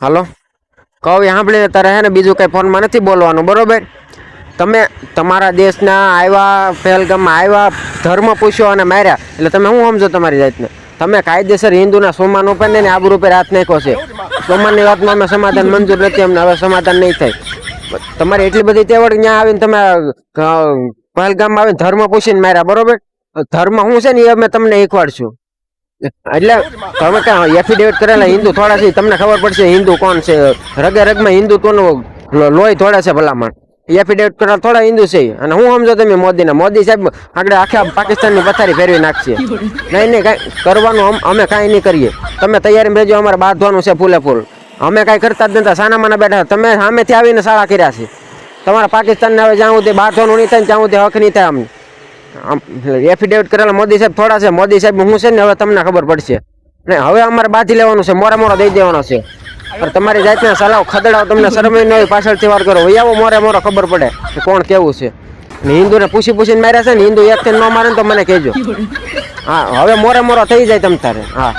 હાલો કહું સાંભળીને તારે હે ને બીજું કંઈ ફોનમાં નથી બોલવાનું બરોબર. તમે તમારા દેશના આવ્યા પહેલગામમાં આવ્યા ધર્મ પૂછ્યો અને માર્યા એટલે તમે શું સમજો તમારી જાતને? તમે કાયદેસર હિન્દુના સોમાન ઉપર ને આબરૂ ઉપર હાથ નાખ્યો છે. સોમાનની વાતમાં અમે સમાધાન મંજૂર નથી, અમને હવે સમાધાન નહીં થાય. તમારી એટલી બધી તેવડ ત્યાં આવીને તમે પહેલગામમાં આવીને ધર્મ પૂછીને માર્યા બરોબર. ધર્મ શું છે ને એ અમે તમને શીખવાડશું. એટલે તમે ક્યાં એફિડેવિટ કરેલા હિન્દુ થોડા છે, તમને ખબર પડશે હિન્દુ કોણ છે. રગે રગમાં હિન્દુત્વનું લોહી થોડા છે ભલામણ. એફિડેવિટ કરેલા થોડા હિન્દુ છે. અને હું સમજો તમે મોદી સાહેબ આગળ આખા પાકિસ્તાનની પથારી ફેરવી નાખશે. નહીં કાંઈ કરવાનું અમે કાંઈ નહીં કરીએ. તમે તૈયારી રહેજો, અમારે બાંધવાનું છે ફૂલે ફૂલ. અમે કાંઈ કરતા જ નથી, સાના માના બેઠા. તમે સામેથી આવીને શાળા કર્યા છે. તમારા પાકિસ્તાનને હવે જ્યાં સુધી બાંધવાનું નહીં થાય ત્યાં સુધી હક નહીં થાય. અમને એફિડેવિટ કરેલા મોદી સાહેબ થોડા છે. મોદી સાહેબ હું છે ને હવે તમને ખબર પડશે. ને હવે અમારે બાંધી લેવાનું છે, મોરા દઈ દેવાનો છે. તમારી જાતના સલાહ ખદડાવ તમને શરમાઈ ન હોય પાછળથી વાર કરો. આવો મોરે ખબર પડે કે કોણ કેવું છે. ને હિન્દુને પૂછીને માર્યા છે ને, હિન્દુ એકથી ન મારે તો મને કહેજો. હા હવે મોરે થઈ જાય તમ તારે. હા.